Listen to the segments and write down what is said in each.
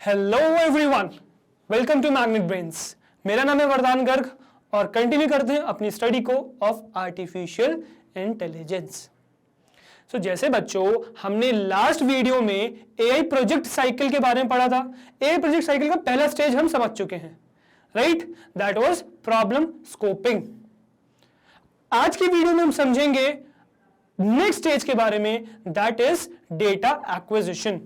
Hello everyone, welcome to Magnet Brains. मेरा नाम है वरदान गर्ग और कंटिन्यू करते हैं अपनी स्टडी को ऑफ आर्टिफिशियल इंटेलिजेंस। जैसे बच्चों हमने लास्ट वीडियो में एआई प्रोजेक्ट साइकिल के बारे में पढ़ा था। एआई प्रोजेक्ट साइकिल का पहला स्टेज हम समझ चुके हैं, right? That was problem scoping. आज की वीडियो में हम समझेंगे नेक्स्ट स्टेज के बारे में, that is data acquisition.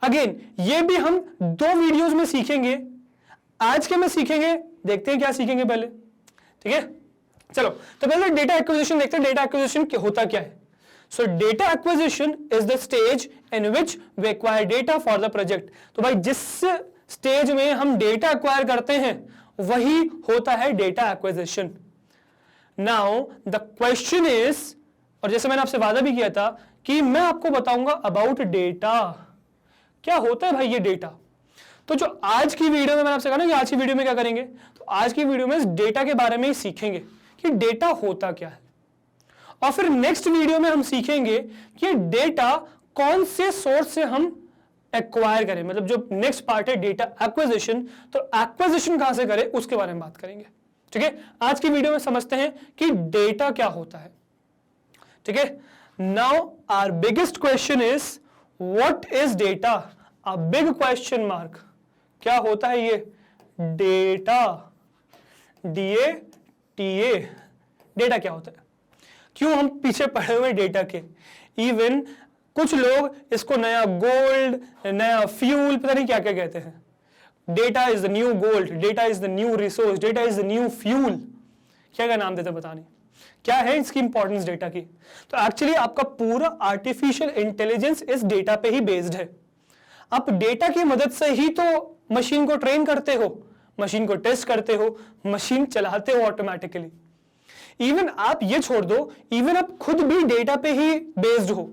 Again ये भी हम दो वीडियोस में सीखेंगे। आज के में सीखेंगे, देखते हैं क्या सीखेंगे पहले, ठीक है? चलो तो पहले डेटा एक्विजिशन देखते हैं। डेटा एक्विजिशन होता क्या है? So data acquisition is the stage in which we acquire data for the project. तो भाई जिस स्टेज में हम डेटा एक्वायर करते हैं वही होता है data acquisition. Now the question is, और जैसे मैंने आपसे वादा भी किया था कि मैं आपको बताऊंगा अबाउट डेटा, क्या होता है भाई ये डेटा। तो जो आज की वीडियो में मैंने आपसे कहा ना कि आज की वीडियो में क्या करेंगे, तो आज की वीडियो में इस डेटा के बारे में ही सीखेंगे कि डेटा होता क्या है। और फिर नेक्स्ट वीडियो में हम सीखेंगे कि डेटा कौन से सोर्स से हम एक्वायर करें, मतलब जो नेक्स्ट पार्ट है डेटा एक्विजिशन, तो एक्विजिशन कहां से करें उसके बारे में बात करेंगे, ठीक है? आज की वीडियो में समझते हैं कि डेटा क्या होता है, ठीक है? Now our biggest question is What is data? A big question mark. क्या होता है ये डेटा? DATA डेटा क्या होता है? क्यों हम पीछे पड़े हुए डेटा के? इवन कुछ लोग इसको नया गोल्ड, नया फ्यूल, पता नहीं क्या क्या कहते हैं। Data is the new gold, data is the new resource, data is the new fuel, क्या क्या नाम देते पता नहीं। क्या है इसकी इंपॉर्टेंस डेटा की? तो एक्चुअली आपका पूरा आर्टिफिशियल इंटेलिजेंस इस डेटा पे ही बेस्ड है। आप डेटा की मदद से ही तो मशीन को ट्रेन करते हो, मशीन को टेस्ट करते हो, मशीन चलाते हो ऑटोमेटिकली। इवन आप ये छोड़ दो, इवन आप खुद भी डेटा पे ही बेस्ड हो।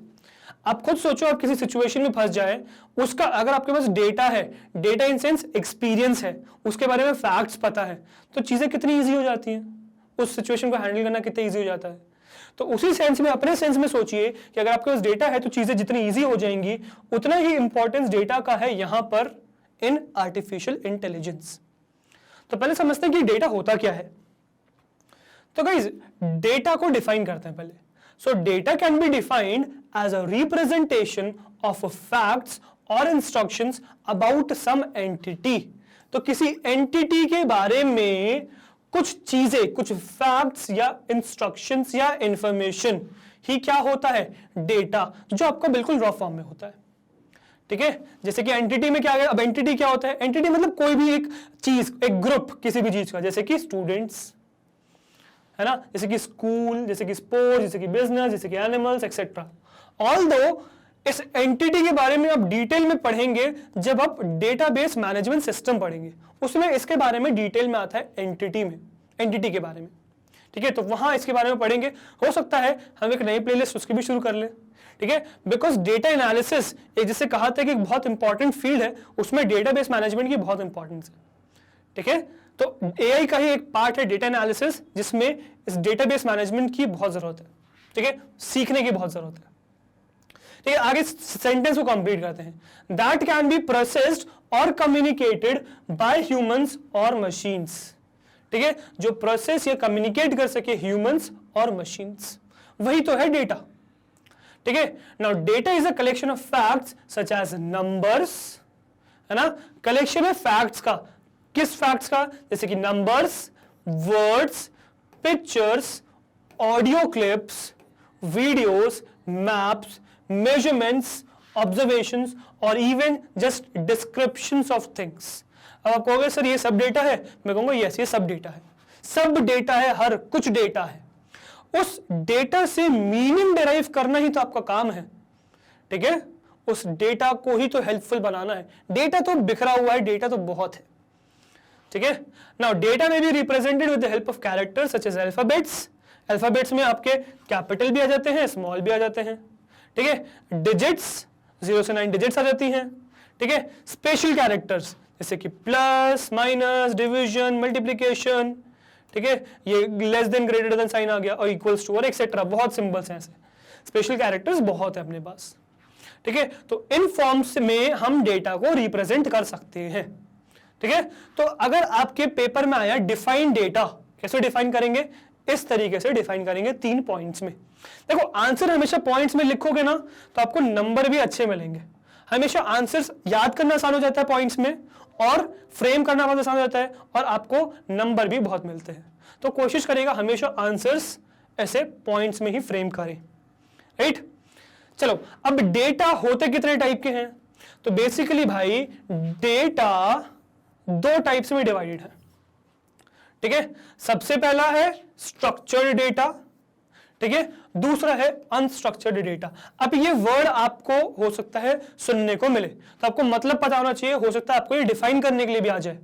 आप खुद सोचो, आप किसी सिचुएशन में फंस जाए, उसका अगर आपके पास डेटा है, डेटा इन सेंस एक्सपीरियंस है, उसके बारे में फैक्ट्स पता है, तो चीजें कितनी ईजी हो जाती हैं, उस सिचुएशन को हैंडल करना कितना इजी हो जाता है। तो उसी सेंस में, अपने सेंस में सोचिए कि अगर आपके पास डेटा है तो चीजें जितनी इजी हो जाएंगी, उतना ही इंपॉर्टेंस डेटा का है यहां पर इन आर्टिफिशियल इंटेलिजेंस। तो पहले समझते हैं कि डेटा होता क्या है। तो गाइस डेटा को डिफाइन करते हैं पहले। So data can be defined as a representation of facts और इंस्ट्रक्शंस अबाउट सम एंटिटी। तो किसी एंटिटी के बारे में कुछ चीजें, कुछ फैक्ट्स या इंस्ट्रक्शंस या इंफॉर्मेशन ही क्या होता है? डेटा, जो आपका बिल्कुल रॉ फॉर्म में होता है, ठीक है? जैसे कि एंटिटी में क्या है? अब एंटिटी क्या होता है? एंटिटी मतलब कोई भी एक चीज, एक ग्रुप किसी भी चीज का, जैसे कि स्टूडेंट्स, है ना, जैसे कि स्कूल, जैसे कि स्पोर्ट्स, जैसे कि बिजनेस, जैसे कि एनिमल्स एक्सेट्रा। ऑल्दो इस एंटिटी के बारे में आप डिटेल में पढ़ेंगे जब आप डेटाबेस मैनेजमेंट सिस्टम पढ़ेंगे, उसमें इसके बारे में डिटेल में आता है एंटिटी में, एंटिटी के बारे में, ठीक है? तो वहां इसके बारे में पढ़ेंगे। हो सकता है हम एक नई प्लेलिस्ट उसकी भी शुरू कर लें, ठीक है? बिकॉज डेटा एनालिसिस एक, जिसे कहा था कि एक बहुत इंपॉर्टेंट फील्ड है, उसमें डेटाबेस मैनेजमेंट की बहुत इंपॉर्टेंस है, ठीक है? तो एआई का ही एक पार्ट है डेटा एनालिसिस, जिसमें इस डेटाबेस मैनेजमेंट की बहुत जरूरत है, ठीक है? सीखने की बहुत जरूरत है, ठीक है? आगे सेंटेंस को कंप्लीट करते हैं। दैट कैन बी प्रोसेस्ड और कम्युनिकेटेड बाय ह्यूमंस और मशीन्स, ठीक है? जो प्रोसेस या कम्युनिकेट कर सके ह्यूमंस और मशीन्स, वही तो है डेटा, ठीक है? Now data is a collection of facts such as numbers, है ना? कलेक्शन है फैक्ट्स का। किस फैक्ट्स का? जैसे कि numbers, words, pictures, audio clips, videos, maps, measurements, observations और even just descriptions of things। अब आप कहोगे सर ये सब डेटा है, मैं कहूंगा यस ये सब डेटा है, सब डेटा है, हर कुछ डेटा है। उस डेटा से मीनिंग डिराइव करना ही तो आपका काम है, ठीक है? उस डेटा को ही तो हेल्पफुल बनाना है। डेटा तो बिखरा हुआ है, डेटा तो बहुत है, ठीक है? Now data may be represented with the help of characters such as alphabets. Alphabets में आपके कैपिटल भी आ जाते हैं, स्मॉल भी आ जाते हैं, ठीक है? डिजिट्स 0 से 9 डिजिट्स आ जाती हैं, ठीक है? स्पेशल कैरेक्टर्स जैसे कि प्लस, माइनस, डिवीजन, मल्टीप्लिकेशन, ठीक है? ये less than, greater than sign आ गया, और इक्वल्स टू और एक्सेट्रा, बहुत सिंबल्स हैं ऐसे। स्पेशल कैरेक्टर्स बहुत है अपने पास। ठीक है, तो इन फॉर्म्स में हम डेटा को रिप्रेजेंट कर सकते हैं। ठीक है, तो अगर आपके पेपर में आया डिफाइन डेटा, कैसे डिफाइन करेंगे, इस तरीके से डिफाइन करेंगे 3 पॉइंट्स में। देखो आंसर हमेशा पॉइंट्स में लिखोगे ना तो आपको नंबर भी अच्छे मिलेंगे। हमेशा आंसर्स याद करना आसान हो जाता है पॉइंट्स में, और फ्रेम करना बहुत आसान हो जाता है, और आपको नंबर भी बहुत मिलते हैं। तो कोशिश करेगा हमेशा आंसर्स ऐसे पॉइंट्स में ही फ्रेम करें, राइट। चलो अब डेटा होते कितने टाइप के हैं, तो बेसिकली भाई डेटा 2 टाइप्स में डिवाइडेड है। ठीक है, सबसे पहला है स्ट्रक्चर्ड डेटा, ठीक है, दूसरा है अनस्ट्रक्चर्ड डेटा। अब ये वर्ड आपको हो सकता है सुनने को मिले, तो आपको मतलब पता होना चाहिए, हो सकता है आपको ये डिफाइन करने के लिए भी आ जाए।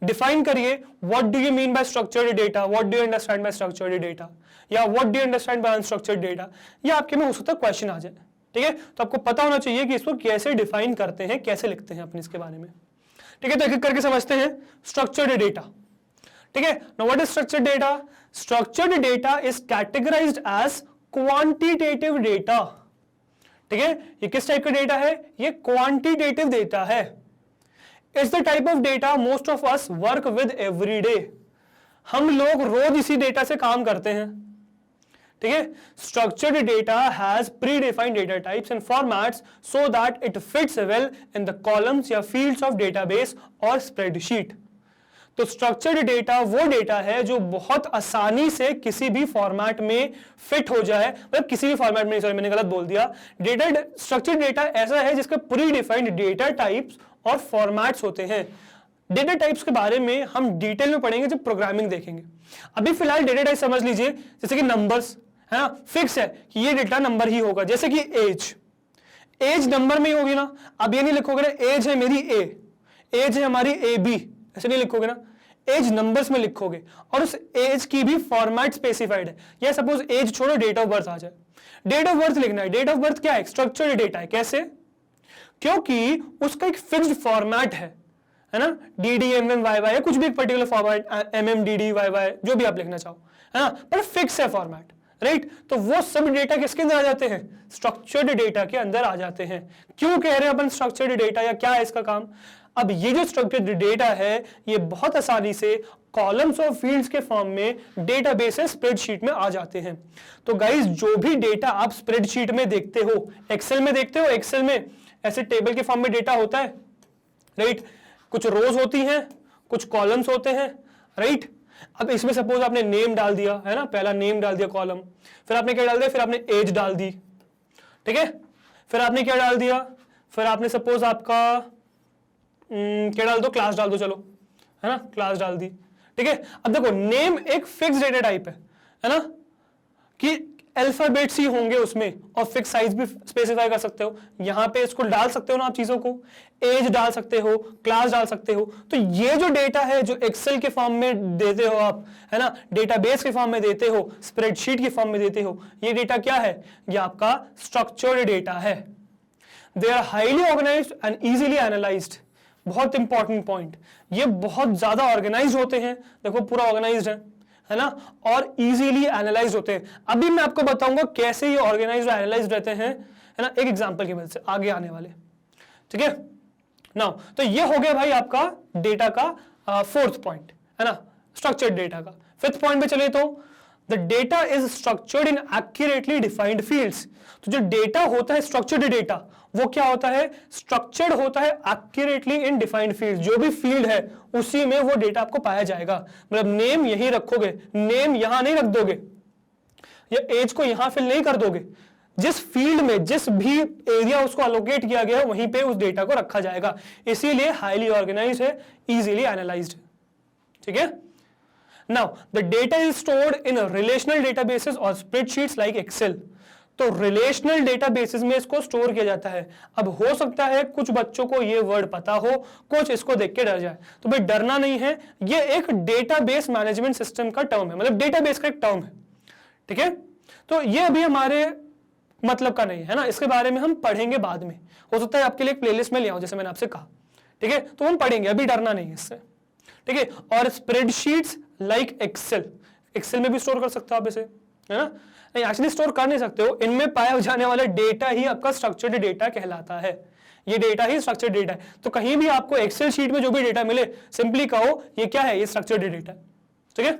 डिफाइन करिए, what do you mean by structured data, what do you understand by structured data, या what do you understand by unstructured data, ये आपके में हो सकता है क्वेश्चन आ जाए। ठीक है, तो आपको पता होना चाहिए कि इसको कैसे डिफाइन करते हैं, कैसे लिखते हैं अपने इसके बारे में। ठीक है, तो एक-एक करके समझते हैं। स्ट्रक्चर्ड डेटा, ठीक है, now what is structured data? Structured data is categorised as quantitative data. ठीक है, ये किस टाइप का डेटा है? ये क्वांटिटेटिव डेटा है। It's the type of data most of us work with every day. हम लोग रोज इसी डेटा से काम करते हैं। ठीक है, structured data has pre defined data types and formats so that it fits well in the columns या फील्ड्स ऑफ डेटाबेस और स्प्रेडशीट। तो स्ट्रक्चर्ड डेटा वो डेटा है जो बहुत आसानी से किसी भी फॉर्मेट में फिट हो जाए, मतलब किसी भी फॉर्मेट में, सॉरी मैंने गलत बोल दिया। डेटा स्ट्रक्चर्ड डेटा ऐसा है जिसका प्री डिफाइंड डेटा टाइप्स और फॉर्मेट्स होते हैं। डेटा टाइप्स के बारे में हम डिटेल में पढ़ेंगे जब प्रोग्रामिंग देखेंगे। अभी फिलहाल डेटा टाइप समझ लीजिए, जैसे कि नंबर्स है ना, फिक्स है कि ये डेटा नंबर ही होगा। जैसे कि एज नंबर में ही होगी ना। अब ये नहीं लिखोगे ना एज है मेरी एज है हमारी AB, ऐसे नहीं लिखोगे ना, एज नंबर्स में लिखोगे, और उस एज की भी फॉर्मेट स्पेसिफाइड है। या सपोज एज छोड़ो, डेट ऑफ बर्थ आ जाए, डेट ऑफ बर्थ लिखना है। डेट ऑफ बर्थ क्या है? स्ट्रक्चर्ड डेटा है। कैसे? क्योंकि उसका एक फिक्स्ड फॉर्मेट है ना, DDMMYY या कुछ भी एक पर्टिकुलर फॉर्मेट, MMDDYY जो भी आप लिखना चाहो, है ना, पर फिक्स है फॉर्मेट, राइट। तो वो सब डेटा किसके अंदर आ जाते हैं? स्ट्रक्चर्ड डेटा के अंदर आ जाते हैं। क्यों कह रहे हैं अपन स्ट्रक्चर्ड डेटा, या क्या है इसका काम? अब ये जो स्ट्रक्चर्ड डेटा है ये बहुत आसानी से कॉलम्स और फील्ड्स के फॉर्म में डेटाबेस या स्प्रेडशीट में आ जाते हैं। तो गाइस जो भी डेटा आप स्प्रेडशीट में देखते हो, एक्सेल में देखते हो, एक्सेल में ऐसे टेबल के फॉर्म में डेटा होता है, राइट। कुछ रोज होती हैं, कुछ कॉलम्स होते हैं, राइट। अब इसमें सपोज आपने नेम डाल दिया है ना, पहला नेम डाल दिया कॉलम, फिर आपने क्या डाल दिया, फिर आपने एज डाल दी, ठीक है, फिर आपने क्या डाल दिया, फिर आपने सपोज आपका क्या डाल दो, क्लास डाल दो, चलो है ना, क्लास डाल दी, ठीक है। अब देखो नेम एक फिक्स डेटा टाइप है ना, कि अल्फाबेट्स ही होंगे उसमें, और फिक्स साइज भी स्पेसिफाई कर सकते हो। यहां पे इसको डाल सकते हो ना आप चीजों को, एज डाल सकते हो, क्लास डाल सकते हो। तो ये जो डेटा है जो एक्सेल के फॉर्म में देते हो आप, है ना, डेटाबेस के फॉर्म में देते हो, स्प्रेडशीट के फॉर्म में देते हो, ये डेटा क्या है? ये आपका स्ट्रक्चर्ड डेटा है। They are highly organised and easily analysed. बहुत इंपॉर्टेंट पॉइंट, ये बहुत ज्यादा ऑर्गेनाइज होते हैं, देखो पूरा ऑर्गेनाइज्ड है ना, और इजीली एनालाइज होते हैं। अभी मैं आपको बताऊंगा कैसे ये ऑर्गेनाइज्ड और एनालाइज्ड रहते हैं, है ना, एक एग्जांपल की मदद से आगे आने वाले, ठीक है। नाउ तो ये हो गया भाई आपका डेटा का फोर्थ पॉइंट, है ना, स्ट्रक्चर्ड डेटा का। फिफ्थ पॉइंट पे चले तो the data is structured in accurately defined fields. तो जो डेटा होता है स्ट्रक्चर्ड डेटा, वो क्या होता है? स्ट्रक्चर्ड होता है एक्यूरेटली इन डिफाइंड फील्ड। जो भी फील्ड है उसी में वो डेटा आपको पाया जाएगा। मतलब नेम यहीं रखोगे, नेम यहां नहीं रख दोगे, या एज को यहां फिल नहीं कर दोगे। जिस फील्ड में जिस भी एरिया उसको अलोकेट किया गया है वहीं पे उस डेटा को रखा जाएगा। इसीलिए हाईली ऑर्गेनाइज्ड है, इजीली एनालाइज्ड, ठीक है। Now, the data is stored in relational databases or spreadsheets like Excel. तो रिलेशनल डेटाबेसेस में इसको स्टोर किया जाता है। अब हो सकता है कुछ बच्चों को ये वर्ड पता हो, कुछ इसको देख के डर जाए, तो भाई डरना नहीं है, ये एक डेटाबेस मैनेजमेंट सिस्टम का टर्म है, मतलब डेटाबेस का एक टर्म है, ठीक है। तो ये अभी हमारे मतलब का नहीं है ना, इसके बारे में हम पढ़ेंगे बाद में। हो सकता है आपके लिए एक प्लेलिस्ट में ले आऊं, जैसे मैंने आपसे कहा, ठीक है, तो हम पढ़ेंगे, अभी डरना नहीं है इससे, ठीक है। और स्प्रेडशीट्स लाइक एक्सेल, एक्सेल में भी स्टोर कर सकते हो आप इसे, है ना? नहीं, एक्चुअली स्टोर कर नहीं सकते हो, इनमें पाया जाने वाला डेटा ही आपका स्ट्रक्चर्ड डेटा कहलाता है, ये डेटा ही स्ट्रक्चर्ड डेटा है। तो कहीं भी आपको एक्सेल शीट में जो भी डेटा मिले, सिंपली कहो ये क्या है, ये स्ट्रक्चर्ड डेटा, ठीक है।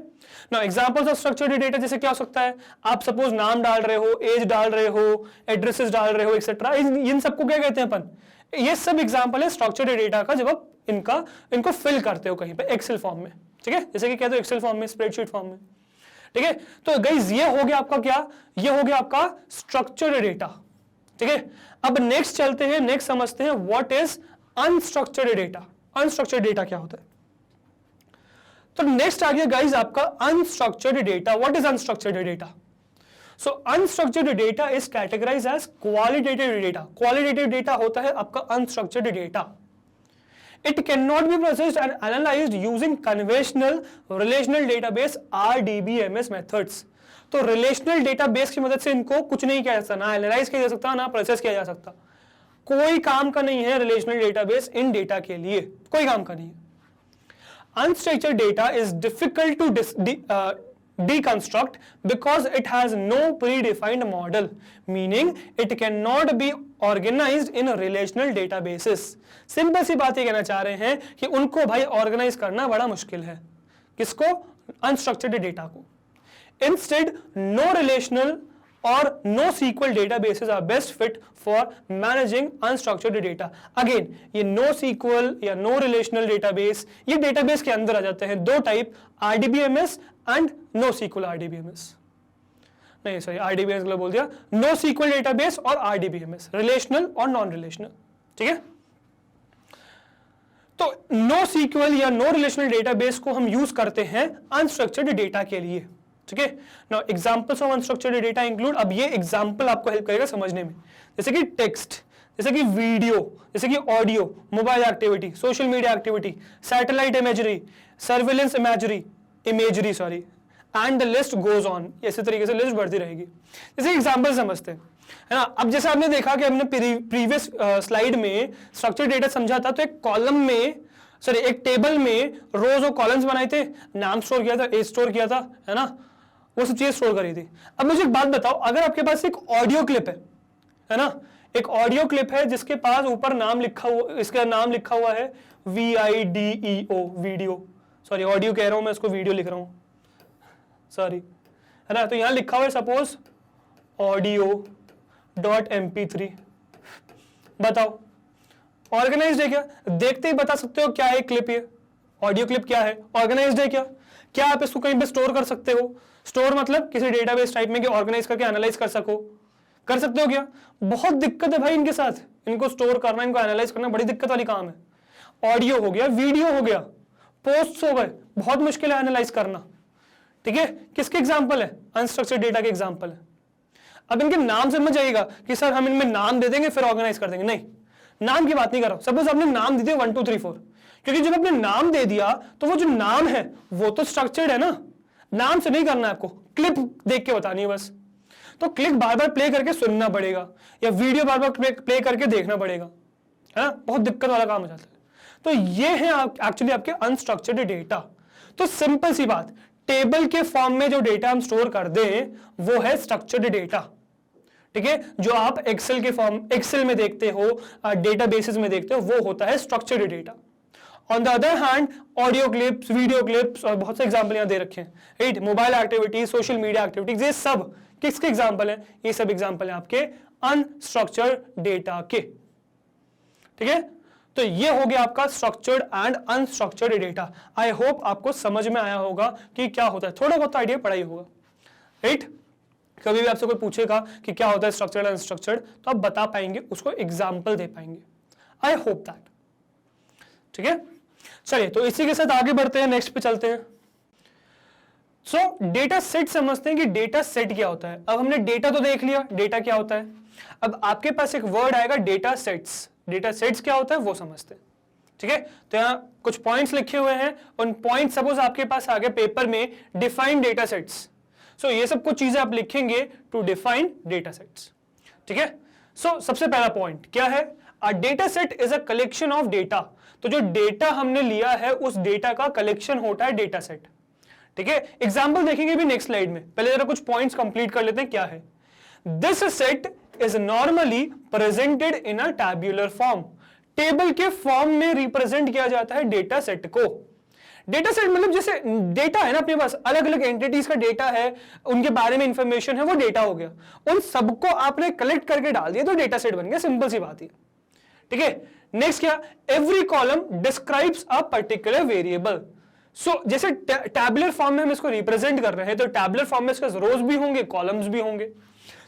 Now examples of structured data जैसे क्या हो सकता है, आप सपोज नाम डाल रहे हो, एज डाल रहे हो, एड्रेसेस डाल रहे हो, एक्सेट्रा, इन सबको क्या कहते हैं अपन, ये सब एग्जांपल है स्ट्रक्चर्ड डेटा का, जब आप इनको फिल करते हो कहीं पे एक्सेल फॉर्म में, ठीक है, जैसे कि कहते हो एक्सेल फॉर्म में, स्प्रेडशीट फॉर्म में, ठीक है। तो गाइस ये हो गया आपका क्या, ये हो गया आपका स्ट्रक्चर्ड डेटा, ठीक है। अब नेक्स्ट चलते हैं, नेक्स्ट समझते हैं what is unstructured data. Unstructured data क्या होता है, तो नेक्स्ट आ गया गाइस आपका unstructured data. What is unstructured data? So unstructured data is categorised as qualitative data. Qualitative data होता है आपका unstructured data. It cannot be processed and analyzed using conventional relational database RDBMS methods. तो relational database की मदद से इनको कुछ नहीं किया जा सकता, ना एनालाइज किया जा सकता, ना प्रोसेस किया जा सकता। कोई काम का नहीं है relational database इन डेटा के लिए, कोई काम का नहीं है। Unstructured data is difficult to deconstruct because it has no predefined model, meaning it cannot be organized in relational databases. Simple सी बात ये कहना चाह रहे हैं कि उनको भाई ऑर्गेनाइज करना बड़ा मुश्किल है, किसको, अनस्ट्रक्चर्ड डेटा को। Instead, no relational or no SQL databases are best fit for managing unstructured data. Again, ये no SQL या no relational database, ये database के अंदर आ जाते हैं दो type, RDBMS and no SQL RDBMS। नहीं सॉरी, RDBMS बोल दिया, no SQL database और RDBMS, relational और non relational, ठीक है। तो no SQL या no relational database को हम यूज करते हैं अनस्ट्रक्चर्ड डेटा के लिए, ठीक है। Now examples of unstructured data include, अब ये एग्जांपल आपको हेल्प करेगा समझने में, जैसे कि टेक्स्ट, जैसे कि वीडियो, जैसे कि audio, mobile activity, social media activity, satellite imagery, surveillance imagery sorry, and the list goes on. इसी तरीके से लिस्ट बढ़ती रहेगी। जैसे एग्जांपल समझते हैं, है ना। अब जैसे आपने देखा कि हमने प्रीवियस स्लाइड में स्ट्रक्चर्ड डेटा समझा था, तो एक कॉलम में सॉरी एक टेबल में रोज और कॉलम्स बनाए थे, नाम स्टोर किया था, एज स्टोर किया था, है ना, वो सब चीजें स्टोर करी थी। अब मुझे एक बात बताओ, अगर आपके पास एक ऑडियो क्लिप है ना, एक ऑडियो क्लिप है जिसके पास ऊपर नाम लिखा हुआ, इसका नाम लिखा हुआ है VIDEO, वीडियो, सॉरी ऑडियो कह रहा हूं मैं, इसको वीडियो लिख रहा हूं, सॉरी, है ना। तो यहां लिखा हुआ है सपोज audio.mp3, बताओ ऑर्गेनाइज्ड है क्या? देखते ही बता सकते हो क्या है क्लिप, ये ऑडियो क्लिप क्या है, ऑर्गेनाइज्ड है क्या? क्या आप इसको कहीं पे स्टोर कर सकते हो? स्टोर मतलब किसी डेटाबेस टाइप में कि ऑर्गेनाइज करके एनालाइज कर सकते हो क्या? बहुत दिक्कत है भाई इनके साथ, इनको स्टोर करना, इनको एनालाइज करना बड़ी दिक्कत वाली काम है। ऑडियो हो गया, वीडियो हो गया, पोस्ट हो गए, बहुत मुश्किल है एनालाइज करना, ठीक है। किसके एग्जाम्पल है? अनस्ट्रक्चर्ड डेटा के एग्जाम्पल है। अब इनके नाम समझ जाइएगा कि सर हम इनमें नाम दे देंगे फिर ऑर्गेनाइज कर देंगे, नहीं, नाम की बात नहीं कर रहा हूं। सपोज आपने नाम दे दिया 1 2 3 4, क्योंकि जब आपने नाम दे दिया तो वो जो नाम है वो तो स्ट्रक्चर्ड है ना, नाम से नहीं करना है आपको, क्लिप देख के बतानी है बस। तो क्लिप बार बार प्ले करके सुनना पड़ेगा या वीडियो बार बार प्ले करके देखना पड़ेगा, है ना, बहुत दिक्कत वाला काम हो जाता है। तो ये है एक्चुअली आपके अनस्ट्रक्चर्ड डेटा। तो सिंपल सी बात, टेबल के फॉर्म में जो डेटा हम स्टोर कर दें वो है स्ट्रक्चर्ड डेटा, ठीक है। जो आप एक्सेल के फॉर्म, एक्सेल में देखते हो, डेटाबेसेस में देखते हो, वो होता है structured data. On the other hand audio clips, video clips और बहुत से एग्जांपल यहां दे रखे हैं, right, mobile activities, social media activities, ये सब किसके एग्जांपल हैं? ये सब एग्जांपल हैं आपके अनस्ट्रक्चर्ड डेटा के, ठीक है। तो ये हो गया आपका structured and unstructured data. I hope आपको समझ में आया होगा कि क्या होता है, थोड़ा बहुत आइडिया पढ़ा ही होगा, राइट। कभी भी आपसे कोई पूछेगा कि क्या होता है स्ट्रक्चर्ड अनस्ट्रक्चर्ड, तो आप बता पाएंगे, उसको एग्जाम्पल दे पाएंगे। आई होप दैट, ठीक है। चलिए, तो इसी के साथ आगे बढ़ते हैं, नेक्स्ट पे चलते हैं। सो डेटा सेट समझते हैं कि डेटा सेट क्या होता है। अब हमने डेटा तो देख लिया, डेटा क्या होता है। अब आपके पास एक वर्ड आएगा डेटा सेट्स। डेटा सेट्स क्या होता है वो समझते हैं, ठीक है। तो यहाँ कुछ पॉइंट्स लिखे हुए हैं, उन पॉइंट सपोज आपके पास आ गए पेपर में, डिफाइन डेटा सेट्स। सो ये सब कुछ चीजें आप लिखेंगे टू डिफाइन डेटा सेट्स, ठीक है। सो सबसे पहला पॉइंट क्या है? A data set is a collection of data. तो जो डेटा हमने लिया है उस डेटा का कलेक्शन होता है डेटा सेट, ठीक है, एग्जाम्पल देखेंगे भी नेक्स्ट स्लाइड में, पहले जरा कुछ पॉइंट्स कंप्लीट कर लेते हैं क्या है। This set is normally presented in a tabular form, table के फॉर्म में रिप्रेजेंट किया जाता है डेटा सेट को। डेटा सेट मतलब जैसे डेटा है ना अपने पास, अलग अलग एंटिटीज का डेटा है, उनके बारे में इंफॉर्मेशन है, वो डेटा हो गया, उन सबको आपने कलेक्ट करके डाल दिया तो डेटा सेट बन गया, सिंपल सी बात है। ठीक है, नेक्स्ट क्या, every column describes a particular variable. So जैसे टैबुलर फॉर्म में हम इसको रिप्रेजेंट कर रहे हैं, तो टैबुलर फॉर्म में इसके रोज भी होंगे, कॉलम्स भी होंगे,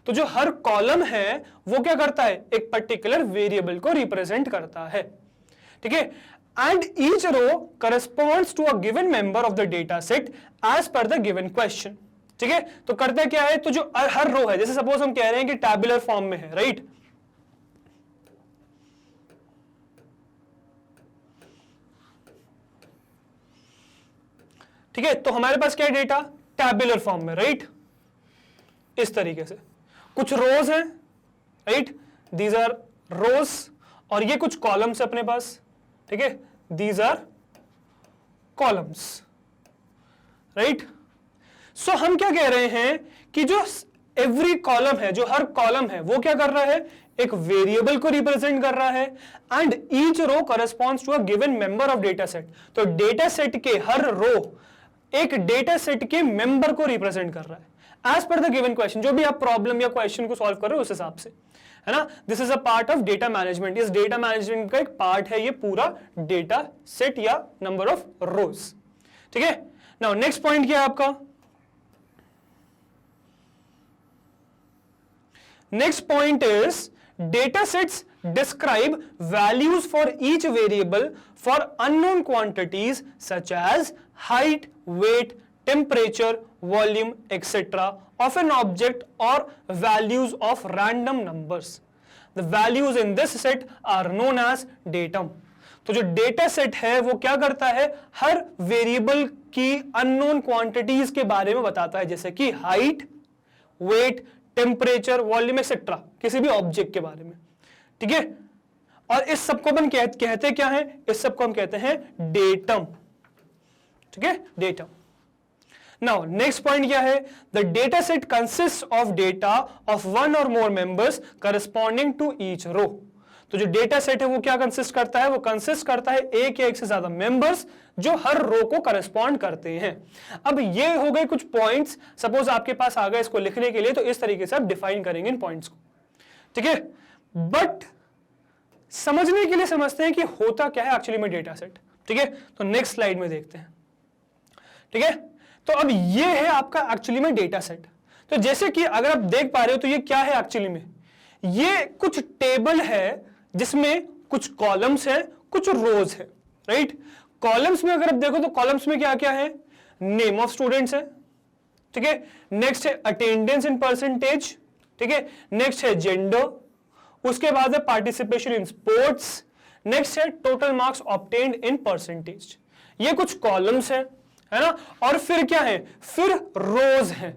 तो जो हर कॉलम है वो क्या करता है, एक पर्टिकुलर वेरिएबल को रिप्रेजेंट करता है। ठीक है, and each row corresponds to a given member of the data set as per the given question. ठीक है, तो करता क्या है, तो जो हर रो है, जैसे सपोज हम कह रहे हैं कि टैबुलर फॉर्म में है, राइट, ठीक है, तो हमारे पास क्या है डेटा, टैबुलर फॉर्म में, राइट, इस तरीके से कुछ रोज हैं, राइट, दीज आर रोज, और ये कुछ कॉलम्स है अपने पास, ठीक है, दीज आर कॉलम्स, राइट। सो हम क्या कह रहे हैं कि जो एवरी कॉलम है, जो हर कॉलम है, वो क्या कर रहा है, एक वेरिएबल को रिप्रेजेंट कर रहा है, and each row corresponds to a given member of data set. तो डेटा सेट के हर रो एक डेटा सेट के मेंबर को रिप्रेजेंट कर रहा है as per the given question, जो भी आप प्रॉब्लम या क्वेश्चन को सॉल्व कर रहे हो उस हिसाब से, है ना। This is a part of data management, इस डेटा मैनेजमेंट का एक पार्ट है ये पूरा डेटा सेट या नंबर ऑफ रोज। ठीक है, नाउ नेक्स्ट पॉइंट क्या है आपका, next point is data sets describe values for each variable for unknown quantities such as height, weight, temperature, volume, etc. of an object or values of random numbers. The values in this set are known as datum. तो जो data set है वो क्या करता है, हर variable की unknown quantities के बारे में बताता है, जैसे कि height, weight, temperature, volume etcetera, किसी भी ऑब्जेक्ट के बारे में। ठीक है, और इस सबको हम कहते क्या है, इस सबको हम कहते हैं डेटम। ठीक है, डेटम। नाउ नेक्स्ट पॉइंट क्या है, the data set consist of data of one और more members corresponding to each row. तो जो डेटा सेट है वो क्या कंसिस्ट करता है, वो कंसिस्ट करता है एक या एक से ज्यादा मेंबर्स जो हर रो को करस्पॉन्ड करते हैं। अब ये हो गए कुछ पॉइंट्स, सपोज आपके पास आ गए इसको लिखने के लिए, तो इस तरीके से आप डिफाइन करेंगे इन पॉइंट्स को। ठीक है, बट समझने के लिए समझते हैं कि होता क्या है एक्चुअली में डेटा सेट। ठीक है, तो नेक्स्ट स्लाइड में देखते हैं। ठीक है, तो अब ये है आपका एक्चुअली में डेटा सेट। तो जैसे कि अगर आप देख पा रहे हो तो ये क्या है एक्चुअली में, ये कुछ टेबल है जिसमें कुछ कॉलम्स है, कुछ रोज है, राइट। कॉलम्स में अगर आप देखो तो कॉलम्स में क्या क्या है, नेम ऑफ स्टूडेंट्स है, ठीक है, नेक्स्ट है अटेंडेंस इन परसेंटेज, ठीक है, नेक्स्ट है जेंडर, उसके बाद है पार्टिसिपेशन इन स्पोर्ट्स, नेक्स्ट है total marks obtained in percentage. ये कुछ कॉलम्स है ना, और फिर क्या है, फिर रोज है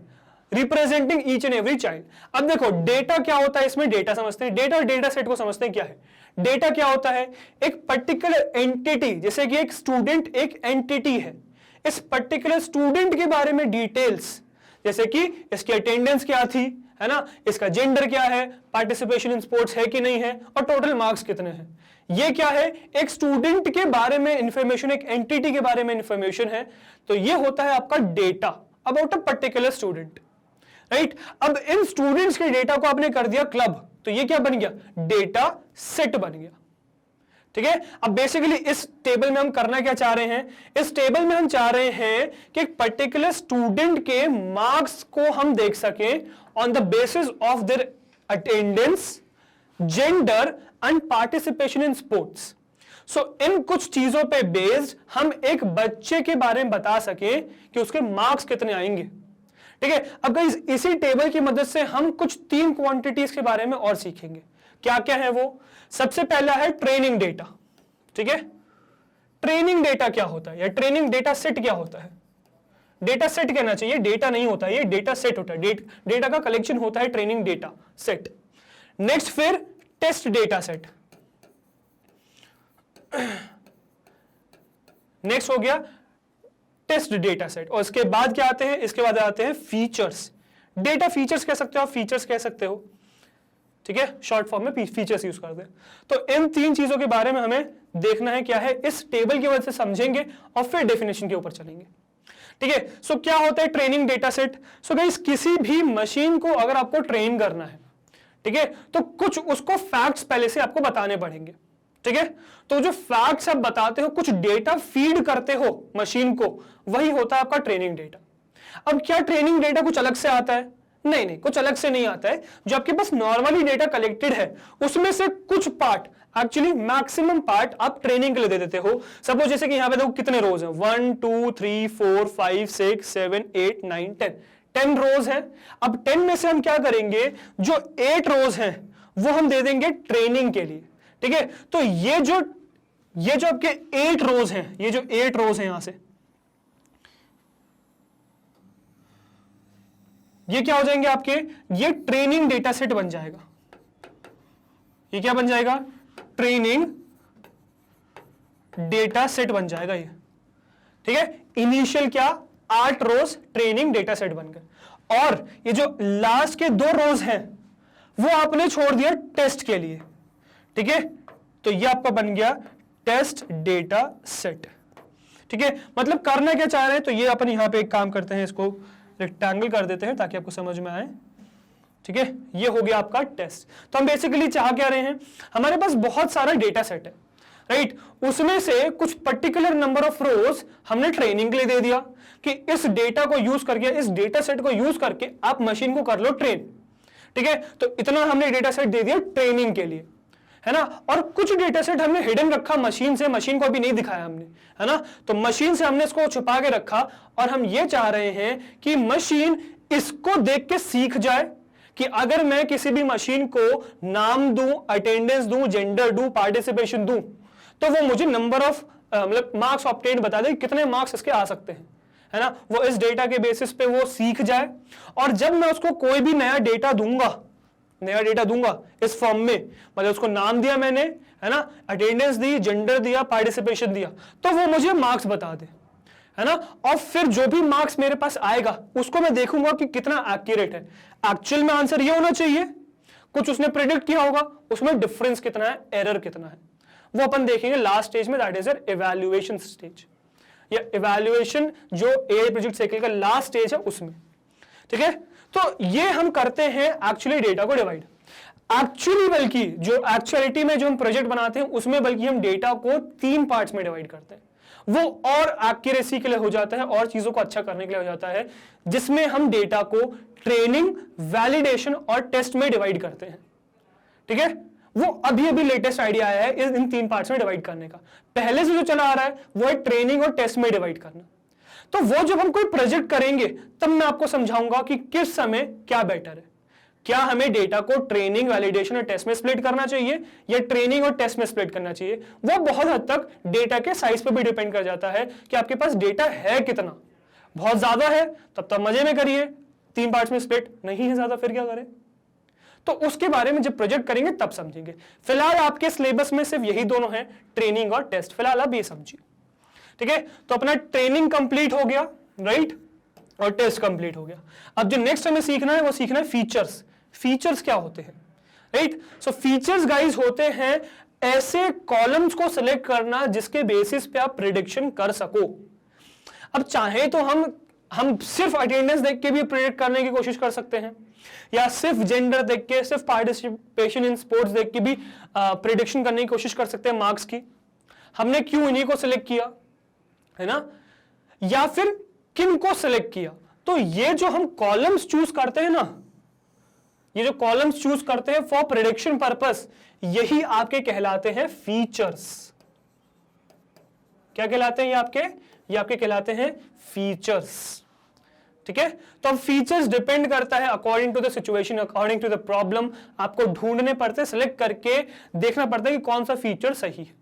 representing each and every child. अब देखो डेटा क्या होता है, इसमें डेटा समझते हैं, डेटा और डेटा सेट को समझते हैं क्या है। डेटा क्या होता है, एक पर्टिकुलर एंटिटी, जैसे कि एक स्टूडेंट एक एंटिटी है, इस पर्टिकुलर स्टूडेंट के बारे में डिटेल्स, जैसे कि इसकी अटेंडेंस क्या थी, है ना, इसका जेंडर क्या है, पार्टिसिपेशन इन स्पोर्ट्स है कि नहीं है, और टोटल मार्क्स कितने हैं। ये क्या है, एक स्टूडेंट के बारे में इंफॉर्मेशन, एक एंटिटी के बारे में इंफॉर्मेशन है। तो ये होता है आपका data about a particular student, right. अब इन स्टूडेंट्स के डेटा को आपने कर दिया क्लब, तो ये क्या बन गया, डेटा सेट बन गया। ठीक है, अब बेसिकली इस टेबल में हम करना क्या चाह रहे हैं, इस टेबल में हम चाह रहे हैं कि एक पर्टिकुलर स्टूडेंट के मार्क्स को हम देख सकें on the basis of their attendance, gender and participation in sports. So इन कुछ चीजों पे बेस्ड हम एक बच्चे के बारे में बता सकें कि उसके मार्क्स कितने आएंगे। ठीक है, अब गाइस इसी टेबल की मदद से हम कुछ 3 क्वांटिटीज के बारे में और सीखेंगे। क्या क्या है वो, सबसे पहला है ट्रेनिंग डेटा। ठीक है, ट्रेनिंग डेटा क्या होता है, या ट्रेनिंग डेटा सेट क्या होता है। डेटा सेट कहना चाहिए, डेटा नहीं होता है, ये डेटा सेट होता है, डेटा का कलेक्शन होता है ट्रेनिंग डेटा सेट। नेक्स्ट फिर टेस्ट डेटा सेट, नेक्स्ट हो गया टेस्ट डेटा सेट, और इसके बाद क्या आते हैं, इसके बाद आते हैं फीचर्स। डेटा फीचर्स कह सकते हो आप, फीचर्स कह सकते हो, ठीक है, शॉर्ट फॉर्म में फीचर्स यूज करते हैं। तो इन तीन चीजों के बारे में हमें देखना है क्या है, इस टेबल की वजह से समझेंगे और फिर डेफिनेशन के ऊपर चलेंगे, ठीक है। सो क्या होता है training data set? So guys किसी भी मशीन को अगर आपको ट्रेन करना है, ठीक है, तो कुछ उसको फैक्ट्स पहले से आपको बताने पड़ेंगे, ठीक है। तो जो फैक्ट्स आप बताते हो, कुछ डेटा फीड करते हो मशीन को, वही होता है आपका ट्रेनिंग डेटा। अब क्या ट्रेनिंग डेटा कुछ अलग से आता है? नहीं नहीं, कुछ अलग से नहीं आता है। जो आपके पास नॉर्मली डेटा कलेक्टेड है उसमें से कुछ पार्ट, एक्चुअली मैक्सिमम पार्ट आप ट्रेनिंग के लिए दे देते हो। सपोज जैसे कि यहां पे देखो कितने रोज हैं, 1 2 3 4 5 6 7 8 9 10 रोज हैं। अब 10 में से हम क्या करेंगे, जो 8 रोज हैं वो हम दे देंगे ट्रेनिंग के लिए, ठीक है। तो ये जो आपके 8 रोज हैं, ये जो 8 रोज हैं यहां से, ये क्या हो जाएंगे आपके, ये ट्रेनिंग डेटा सेट बन जाएगा। ये क्या बन जाएगा, ट्रेनिंग डेटा सेट बन जाएगा ये, ठीक है। इनिशियल क्या, 8 रोज ट्रेनिंग डेटा सेट बन गए, और ये जो लास्ट के 2 रोज हैं वो आपने छोड़ दिया टेस्ट के लिए, ठीक है। तो ये आपका बन गया टेस्ट डेटा सेट, ठीक है। मतलब करना क्या चाह रहे हैं, तो ये अपन यहां पे एक काम करते हैं, इसको रेक्टेंगल कर देते हैं ताकि आपको समझ में आए, ठीक है। ये हो गया आपका टेस्ट। तो हम बेसिकली चाह क्या रहे हैं, हमारे पास बहुत सारा डेटा सेट है, राइट। उसमें से कुछ पर्टिकुलर नंबर ऑफ रोज हमने ट्रेनिंग के लिए दे दिया कि इस डेटा को यूज करके, इस डेटा सेट को यूज करके आप मशीन को कर लो ट्रेन, ठीक है। तो इतना हमने डेटा सेट दे दिया ट्रेनिंग के लिए, है ना। और कुछ डेटा सेट हमने हिडन रखा मशीन से, मशीन को अभी नहीं दिखाया हमने, है ना। तो मशीन से हमने इसको छुपा के रखा, और हम ये चाह रहे हैं कि मशीन इसको देख के सीख जाए कि अगर मैं किसी भी मशीन को नाम दूं, अटेंडेंस दूं, जेंडर दूं, पार्टिसिपेशन दूं, तो वो मुझे नंबर ऑफ मतलब मार्क्स ऑब्टेन बता दे, कितने मार्क्स इसके आ सकते हैं, है ना। वो इस डेटा के बेसिस पे वो सीख जाए, और जब मैं उसको कोई भी नया डेटा दूंगा इस फॉर्म में, मतलब उसको नाम दिया मैंने, है ना, अटेंडेंस दी, जेंडर दिया, पार्टिसिपेशन दिया, तो वो मुझे मार्क्स बता दे, है ना। और फिर जो भी मार्क्स मेरे पास आएगा उसको मैं देखूंगा कि कितना एक्यूरेट है। एक्चुअल में आंसर ये होना चाहिए, कुछ उसने प्रेडिक्ट किया होगा, उसमें डिफरेंस कितना है, एरर कितना है, वो अपन देखेंगे लास्ट स्टेज में, दैट इज इवैल्यूएशन स्टेज, या इवैल्यूएशन जो एआई प्रोजेक्ट साइकिल का लास्ट स्टेज है उसमें, ठीक है। तो ये हम करते हैं एक्चुअली डेटा को डिवाइड, एक्चुअली बल्कि जो एक्चुअलिटी में जो हम प्रोजेक्ट बनाते हैं उसमें बल्कि हम डेटा को 3 पार्ट्स में डिवाइड करते हैं। वो और एक्यूरेसी के लिए हो जाता है, और चीजों को अच्छा करने के लिए हो जाता है, जिसमें हम डेटा को ट्रेनिंग, वैलिडेशन और टेस्ट में डिवाइड करते हैं, ठीक है। वो अभी लेटेस्ट आइडिया आया है इन 3 पार्ट्स में डिवाइड करने का। पहले से जो चला आ रहा है वो है ट्रेनिंग और टेस्ट में डिवाइड करना। तो वो जब हम कोई प्रोजेक्ट करेंगे तब मैं आपको समझाऊंगा कि किस समय क्या बेटर है, क्या हमें डेटा को ट्रेनिंग, वैलिडेशन और टेस्ट में स्प्लिट करना चाहिए या ट्रेनिंग और टेस्ट में स्प्लिट करना चाहिए। वो बहुत हद तक डेटा के साइज पर भी डिपेंड कर जाता है कि आपके पास डेटा है कितना। बहुत ज्यादा है तब मजे में करिए, 3 पार्ट्स में स्प्लिट, नहीं है ज्यादा फिर क्या करें। तो उसके बारे में जब प्रोजेक्ट करेंगे तब समझेंगे। फिलहाल आपके सिलेबस में सिर्फ यही दोनों हैं, ट्रेनिंग और टेस्ट, फिलहाल आप ये समझिए, ठीक है। तो अपना ट्रेनिंग कंप्लीट हो गया, राइट, और टेस्ट कंप्लीट हो गया। अब जो नेक्स्ट हमें सीखना है वो सीखना है फीचर्स। फीचर्स क्या होते हैं, राइट। सो फीचर्स गाइस होते हैं ऐसे कॉलम्स को सिलेक्ट करना जिसके बेसिस पे आप प्रिडिक्शन कर सको। अब चाहे तो हम सिर्फ अटेंडेंस देख के भी प्रिडिक्ट करने की कोशिश कर सकते हैं, या सिर्फ जेंडर देख के, सिर्फ पार्टिसिपेशन इन स्पोर्ट्स देख के भी प्रिडिक्शन करने की कोशिश कर सकते हैं मार्क्स की। हमने क्यों इन्हीं को सिलेक्ट किया, है ना, या फिर किन को सिलेक्ट किया। तो ये जो हम कॉलम्स चूज करते हैं ना, ये जो कॉलम्स चूज करते हैं फॉर प्रेडिक्शन पर्पस, यही आपके कहलाते हैं फीचर्स। क्या कहलाते हैं ये आपके कहलाते हैं फीचर्स, ठीक है। तो अब फीचर्स डिपेंड करता है according to the situation, according to the problem, आपको ढूंढने पड़ते हैं, सिलेक्ट करके देखना पड़ता है कि कौन सा फीचर सही है।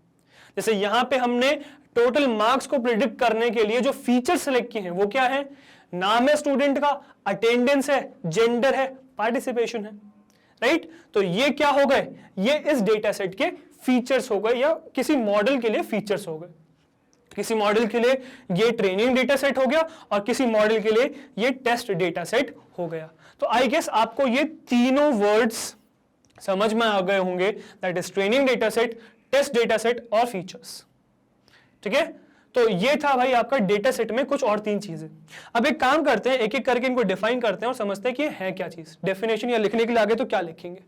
जैसे यहां पे हमने टोटल मार्क्स को प्रिडिक्ट करने के लिए जो फीचर सिलेक्ट किए हैं वो क्या है, नाम है स्टूडेंट का, अटेंडेंस है, जेंडर है, पार्टिसिपेशन है, राइट। तो ये क्या हो गए, ये इस डेटा सेट के फीचर्स हो गए, या किसी मॉडल के लिए फीचर्स हो गए। किसी मॉडल के लिए ये ट्रेनिंग डेटा सेट हो गया और किसी मॉडल के लिए ये टेस्ट डेटा सेट हो गया। तो आई गेस आपको ये तीनों वर्ड्स समझ में आ गए होंगे, that is training data set, test data set और फीचर्स। ठीक है, तो ये था भाई आपका डेटा सेट में कुछ और 3 चीजें। अब एक काम करते हैं, एक एक करके इनको डिफाइन करते हैं और समझते हैं कि ये है क्या चीज। डेफिनेशन या लिखने के लिए आगे तो क्या लिखेंगे,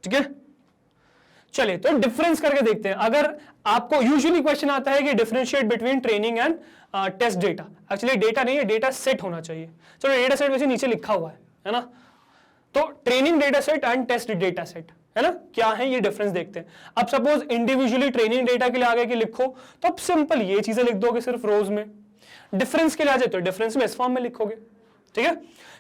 ठीक है। चलिए तो डिफरेंस करके देखते हैं। अगर आपको यूजुअली क्वेश्चन आता है कि differentiate between training and test data, actually data नहीं है, डेटा सेट होना चाहिए। चलो डेटा सेट वैसे नीचे लिखा हुआ है ना। तो training data set and test data set है ना, क्या है ये डिफरेंस देखते हैं। अब सपोज इंडिविजुअली ट्रेनिंग डेटा के लिए आगे के लिखो तो अब सिंपल ये चीजें लिख दोगे सिर्फ रोज में। डिफरेंस के लिए आ जाए तो डिफरेंस में इस फॉर्म में लिखोगे, ठीक है।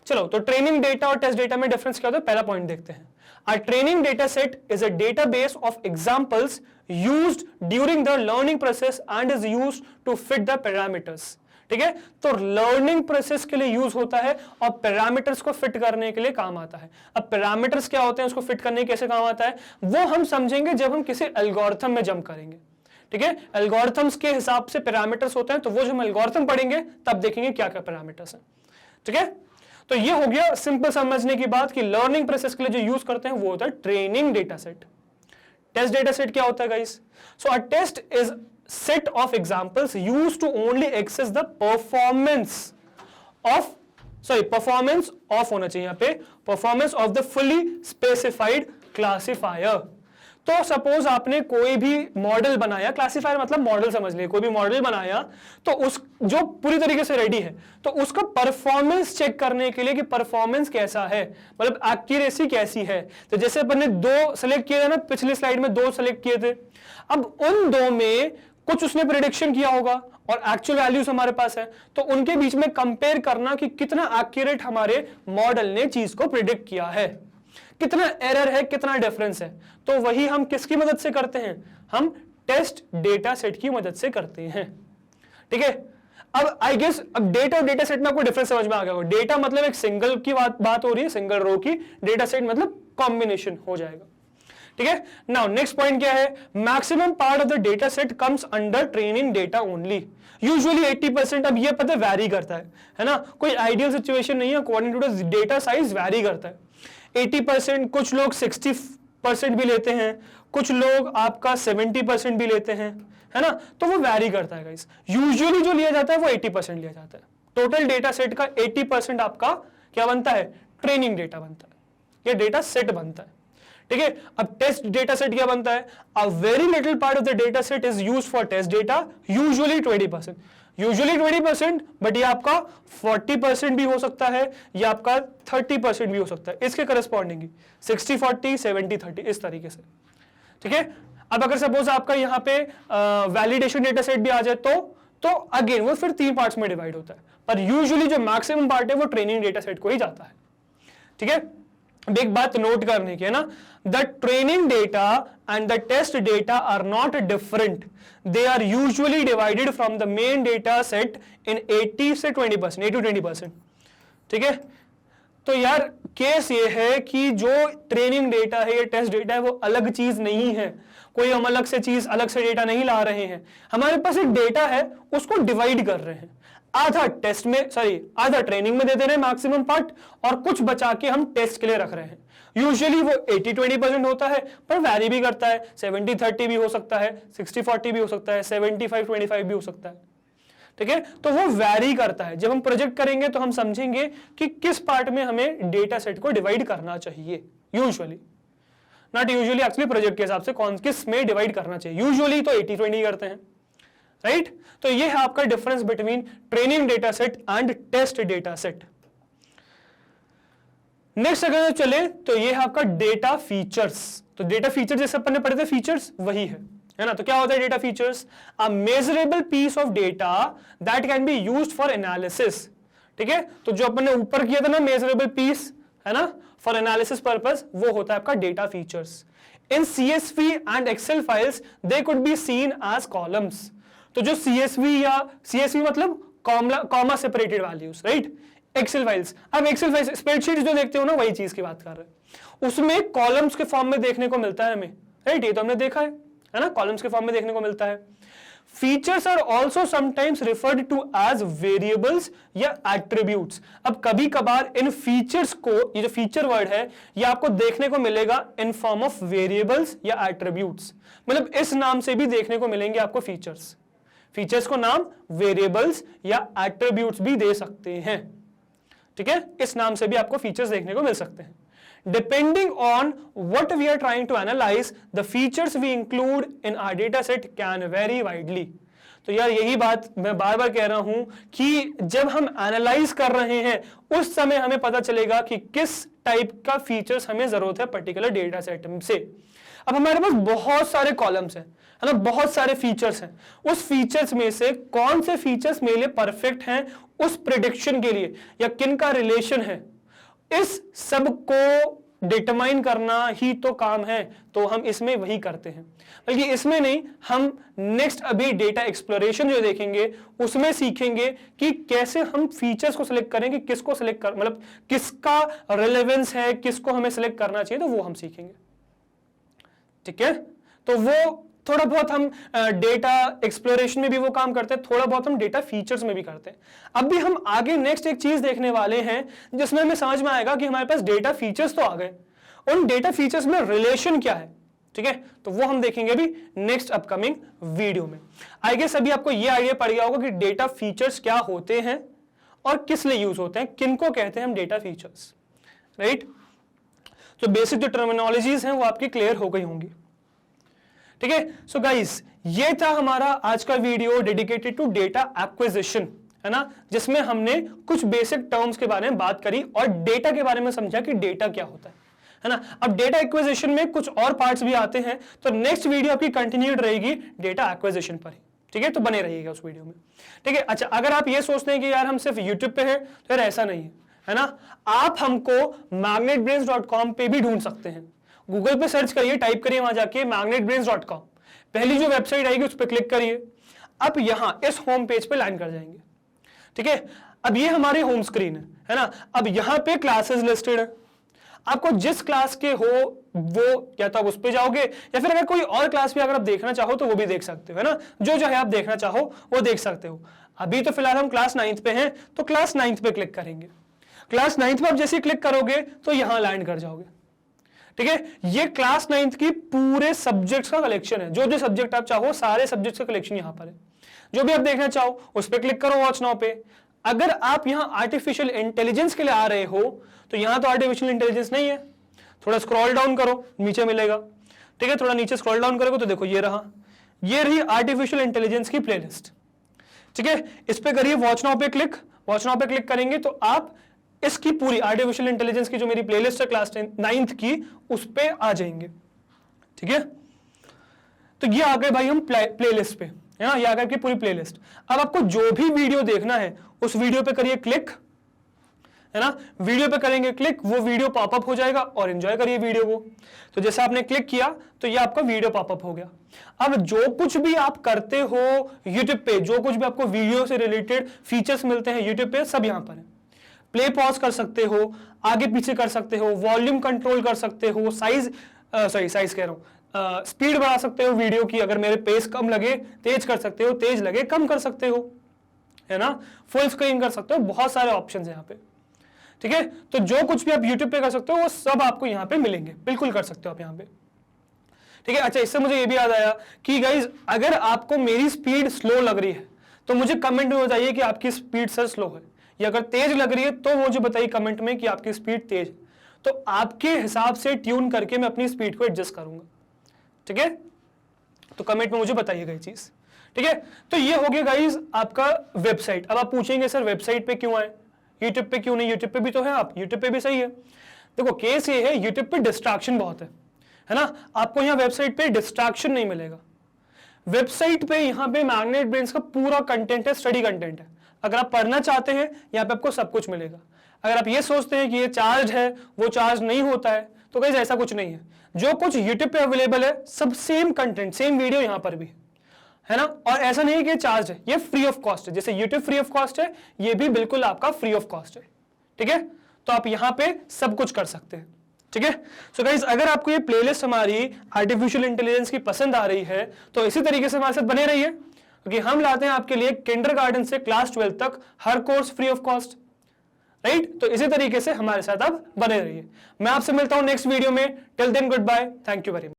चलो तो ट्रेनिंग डेटा और टेस्ट डेटा में डिफरेंस क्या होता है, पहला पॉइंट देखते हैं। A training data set is a database of examples used during the learning process and is used to fit the parameters। ठीक है, तो लर्निंग प्रोसेस के लिए यूज होता है और पैरामीटर्स को फिट करने के लिए काम आता है। अब पैरामीटर्स क्या होते हैं, उसको फिट करने के कैसे काम आता है वो हम समझेंगे जब हम किसी एल्गोरिथम में जंप करेंगे। ठीक है, एल्गोरिथम्स के हिसाब से पैरामीटर्स होते हैं, तो वो जो हम एल्गोरिथम पढ़ेंगे तब देखेंगे क्या क्या पैरामीटर्स हैं। ठीक है, तो ये हो गया सिंपल समझने की बात कि लर्निंग प्रोसेस के लिए जो यूज करते हैं वो होता है training data set. Test data set क्या होता है guys? So a test is set of examples used to only access the performance of होना चाहिए यहाँ पे performance of the fully specified classifier। तो सपोज आपने कोई भी मॉडल बनाया, क्लासिफायर मतलब मॉडल समझ लिए, कोई भी मॉडल बनाया तो उस जो पूरी तरीके से रेडी है तो उसका परफॉर्मेंस चेक करने के लिए कि परफॉर्मेंस कैसा है, मतलब एक्यूरेसी कैसी है। तो जैसे अपन ने 2 सेलेक्ट किए थे ना, पिछली स्लाइड में 2 सेलेक्ट किए थे, अब उन 2 में कुछ उसने प्रेडिक्शन किया होगा और एक्चुअल वैल्यूज हमारे पास है, तो उनके बीच में कंपेयर करना कि कितना एक्यूरेट हमारे मॉडल ने चीज को प्रेडिक्ट किया है, कितना एरर है, कितना डिफरेंस है। तो वही हम किसकी मदद से करते हैं, हम टेस्ट डेटा सेट की मदद से करते हैं। ठीक है, अब आई गेस अब डेटा और डेटा सेट में आपको डिफरेंस समझ में आ गया होगा। डेटा मतलब एक सिंगल की बात हो रही है, सिंगल रो की, डेटा सेट मतलब कॉम्बिनेशन हो जाएगा। ठीक है, नाउ नेक्स्ट पॉइंट क्या है, maximum part of the data set comes under training data only, usually 80%। अब ये पता वैरी करता है ना, कोई आइडियल सिचुएशन नहीं है, according to the data size vary करता है। 80%, कुछ लोग 60% भी लेते हैं, कुछ लोग आपका 70% भी लेते हैं, है ना, तो वो वैरी करता है गाइस। यूजुअली जो लिया जाता है वो 80% लिया जाता है। टोटल डेटा सेट का 80% आपका क्या बनता है, ट्रेनिंग डेटा बनता है, ये डेटा सेट बनता है। ठीक है, अब टेस्ट डेटा सेट क्या बनता है, a very little part of the data set is used for test data, usually 20%, usually 20%, but ये आपका 40% भी हो सकता है, ये आपका 30% भी हो सकता है, इसके करस्पॉन्डिंग 60-40, 70-30 इस तरीके से। ठीक है, अब अगर सपोज आपका यहाँ पे वैलिडेशन डेटा सेट भी आ जाए तो अगेन वो फिर 3 पार्ट्स में डिवाइड होता है, पर यूजुअली जो मैक्सिमम पार्ट है वो ट्रेनिंग डेटा सेट को ही जाता है। ठीक है, एक बात नोट करने की है ना, the training data and the test data are not different, they are usually divided from the main data set in 80 से 20%, 80-20%। ठीक है, तो यार केस ये है कि जो ट्रेनिंग डेटा है, ये टेस्ट डेटा है, वो अलग चीज नहीं है, कोई हम अलग से डेटा नहीं ला रहे हैं। हमारे पास एक डेटा है, उसको डिवाइड कर रहे हैं, आधा ट्रेनिंग में दे दे रहे हैं मैक्सिमम पार्ट, और कुछ बचा के हम टेस्ट के लिए रख रहे हैं। यूजुअली वो 80-20% होता है, पर वैरी भी करता है, 70-30 भी हो सकता है, 60-40 भी हो सकता है, 75-25 भी हो सकता है। ठीक है, तो वो वैरी करता है। जब हम प्रोजेक्ट करेंगे तो हम समझेंगे कि किस पार्ट में हमें डेटा सेट को डिवाइड करना चाहिए, usually not usually, actually project के हिसाब से कौन किस में डिवाइड करना चाहिए। यूजुअली तो 80-20 करते हैं, राइट। तो ये है आपका difference between training data set and test data set. Next अगर चले तो ये है आपका डेटा फीचर्स। तो डेटा फीचर जैसे अपन ने पढ़े थे फीचर्स, वही है ना। तो क्या होता है data features, a measurable piece of data that can be used for analysis. ठीक है, तो जो अपन ने ऊपर किया था ना मेजरेबल पीस, है ना, फॉर एनालिसिस पर्पस, वो होता है आपका data features. In CSV and Excel files they could be seen as columns. तो जो CSV मतलब comma separated values, right, Excel files. अब एक्सेल फाइल्स स्प्रेडशीट जो देखते हो ना, वही चीज की बात कर रहे हैं, उसमें कॉलम्स के फॉर्म में देखने को मिलता है हमें, राइट, ये तो हमने देखा है ना, कॉलम्स के फॉर्म में देखने को मिलता है। Features are also sometimes referred to as variables या एट्रीब्यूट्स। अब कभी कभार इन फीचर्स को, ये जो फीचर वर्ड है, ये आपको देखने को मिलेगा इन फॉर्म ऑफ वेरिएबल्स या एट्रीब्यूट्स, मतलब इस नाम से भी देखने को मिलेंगे आपको फीचर्स। फीचर्स को नाम वेरिएबल्स या एट्रीब्यूट्स भी दे सकते हैं, ठीक है, इस नाम से भी आपको फीचर्स देखने को मिल सकते हैं। Depending on what we are trying to analyze, the features we include in our data set can vary widely. तो यार यही बात मैं बार बार कह रहा हूं कि जब हम एनालाइज कर रहे हैं उस समय हमें पता चलेगा कि किस टाइप का फीचर्स हमें जरूरत है पर्टिकुलर डेटा सेट से। अब हमारे पास बहुत सारे कॉलम्स हैं, है ना, बहुत सारे फीचर्स हैं, उस फीचर्स में से कौन से फीचर्स मेरे लिए परफेक्ट हैं उस प्रिडिक्शन के लिए या किन का रिलेशन है, इस सब को डिटरमाइन करना ही तो काम है। तो हम इसमें वही करते हैं, बल्कि इसमें नहीं, हम नेक्स्ट अभी डेटा एक्सप्लोरेशन जो देखेंगे उसमें सीखेंगे कि कैसे हम फीचर्स को सिलेक्ट करेंगे, किसको सिलेक्ट कर, मतलब किसका रिलेवेंस है, किसको हमें सिलेक्ट करना चाहिए, तो वो हम सीखेंगे, ठीक है। तो वो थोड़ा बहुत हम डेटा एक्सप्लोरेशन में भी वो काम करते हैं, थोड़ा बहुत हम डेटा फीचर्स में भी करते हैं। अब भी हम आगे नेक्स्ट एक चीज देखने वाले हैं जिसमें हमें समझ में आएगा कि हमारे पास डेटा फीचर्स तो आ गए, उन डेटा फीचर्स में रिलेशन क्या है, ठीक है, तो वो हम देखेंगे अभी नेक्स्ट अपकमिंग वीडियो में। आई गेस अभी आपको ये आइडिया पड़ गया होगा कि डेटा फीचर्स क्या होते हैं और किस लिए यूज होते हैं, किनको कहते हैं हम डेटा फीचर्स, राइट। तो बेसिक जो टर्मिनोलॉजीज हैं वो आपकी क्लियर हो गई होंगी, ठीक है। सो गाइस, ये था हमारा आज का video dedicated to data acquisition, है ना, जिसमें हमने कुछ बेसिक टर्म्स के बारे में बात करी और डेटा के बारे में समझा कि डेटा क्या होता है ना। अब डेटा एक्विजिशन में कुछ और पार्ट्स भी आते हैं, तो नेक्स्ट वीडियो आपकी कंटिन्यूड रहेगी डेटा एक्विजिशन पर ही, ठीक है, तो बने रहिएगा उस वीडियो में, ठीक है। अच्छा, अगर आप ये सोचते हैं कि यार हम सिर्फ यूट्यूब पे हैं, तो यार ऐसा नहीं है ना, आप हमको magnetbrains.com पे भी ढूंढ सकते हैं। गूगल पे सर्च करिए, टाइप करिए वहां जाके magnetbrains.com, पहली जो वेबसाइट आएगी उस पर क्लिक करिए, आप यहां इस होम पेज पे लैंड कर जाएंगे, ठीक है। अब ये हमारी होम स्क्रीन है ना। अब यहां पे क्लासेस लिस्टेड है, आपको जिस क्लास के हो वो या तो आप उस पे जाओगे या फिर अगर कोई और क्लास भी अगर आप देखना चाहो तो वो भी देख सकते हो, है ना, जो है आप देखना चाहो वो देख सकते हो। अभी तो फिलहाल हम क्लास 9th पे हैं, तो क्लास 9th पे क्लिक करेंगे। क्लास 9th पे आप जैसे क्लिक करोगे तो यहां लैंड कर जाओगे, ठीक है। ये क्लास 9th की पूरे सब्जेक्ट्स का कलेक्शन है, जो जो सब्जेक्ट आप चाहो सारे सब्जेक्ट्स का कलेक्शन यहां पर है। जो भी आप देखना चाहो उस पर क्लिक करो, वॉच नाउ पे। अगर आप यहां आर्टिफिशियल इंटेलिजेंस के लिए आ रहे हो तो यहां तो आर्टिफिशियल इंटेलिजेंस नहीं है, थोड़ा स्क्रॉल डाउन करो, नीचे मिलेगा, ठीक है। थोड़ा नीचे स्क्रॉल डाउन करोगे तो देखो ये रही आर्टिफिशियल इंटेलिजेंस की प्लेलिस्ट, ठीक है। इस पे करिए वॉच नाउ पे क्लिक, वॉच नाउ पे क्लिक करेंगे तो आप इसकी पूरी आर्टिफिशियल इंटेलिजेंस की जो मेरी प्लेलिस्ट है क्लास 9th की उस पे आ जाएंगे, ठीक है। तो ये आ गए भाई हम प्लेलिस्ट पे, है ना, ये आ गए की पूरी प्लेलिस्ट। अब आपको जो भी वीडियो देखना है उस वीडियो पे करिए क्लिक, है ना, वीडियो पे करेंगे क्लिक, वो वीडियो पॉपअप हो जाएगा और एंजॉय करिए वीडियो को। तो जैसे आपने क्लिक किया तो ये आपका वीडियो पॉपअप हो गया। अब जो कुछ भी आप करते हो यूट्यूब पे, जो कुछ भी आपको वीडियो से रिलेटेड फीचर्स मिलते हैं यूट्यूब पे, सब यहां पर है। प्ले पॉज कर सकते हो, आगे पीछे कर सकते हो, वॉल्यूम कंट्रोल कर सकते हो, साइज कह रहा हूं, स्पीड बढ़ा सकते हो वीडियो की, अगर मेरे पेस कम लगे तेज कर सकते हो, तेज लगे कम कर सकते हो, है ना, फुल स्क्रीन कर सकते हो, बहुत सारे ऑप्शंस हैं यहाँ पे, ठीक है। तो जो कुछ भी आप YouTube पे कर सकते हो वो सब आपको यहाँ पे मिलेंगे, बिल्कुल कर सकते हो आप यहाँ पे, ठीक है। अच्छा, इससे मुझे ये भी याद आया कि गाइज अगर आपको मेरी स्पीड स्लो लग रही है तो मुझे कमेंट में बताइए कि आपकी स्पीड सर स्लो है, या अगर तेज लग रही है तो मुझे बताइए कमेंट में कि आपकी स्पीड तेज है, तो आपके हिसाब से ट्यून करके मैं अपनी स्पीड को एडजस्ट करूंगा, ठीक है। तो कमेंट में मुझे बताइएगा ये चीज, ठीक है। तो ये हो गया गाइज आपका वेबसाइट। अब आप पूछेंगे सर वेबसाइट पे क्यों आए, यूट्यूब पे क्यों नहीं, यूट्यूब पे भी तो है आप, यूट्यूब पे भी सही है। देखो केस ये है, यूट्यूब पे डिस्ट्रैक्शन बहुत है ना, आपको यहाँ वेबसाइट पे डिस्ट्रैक्शन नहीं मिलेगा। वेबसाइट पे यहाँ पे मैग्नेट ब्रेन्स का पूरा कंटेंट है, स्टडी कंटेंट है। अगर आप पढ़ना चाहते हैं यहाँ पे आपको सब कुछ मिलेगा। अगर आप ये सोचते हैं कि ये चार्ज है वो चार्ज नहीं होता है, तो गाइस ऐसा कुछ नहीं है। जो कुछ यूट्यूब पे अवेलेबल है सब सेम कंटेंट, सेम वीडियो यहाँ पर भी है ना, और ऐसा नहीं है कि चार्ज है, ये फ्री ऑफ कॉस्ट है। जैसे यूट्यूब फ्री ऑफ कॉस्ट है, ये भी बिल्कुल आपका फ्री ऑफ कॉस्ट है, ठीक है। तो आप यहाँ पे सब कुछ कर सकते हैं, ठीक है। सो गाइस, अगर आपको ये प्लेलिस्ट हमारी आर्टिफिशियल इंटेलिजेंस की पसंद आ रही है तो इसी तरीके से हमारे साथ बने रहिए। क्योंकि हम लाते हैं आपके लिए किंडरगार्टन से क्लास 12 तक हर course free of cost, right. तो इसी तरीके से हमारे साथ आप बने रहिए। मैं आपसे मिलता हूं नेक्स्ट वीडियो में। Till then goodbye, thank you very much.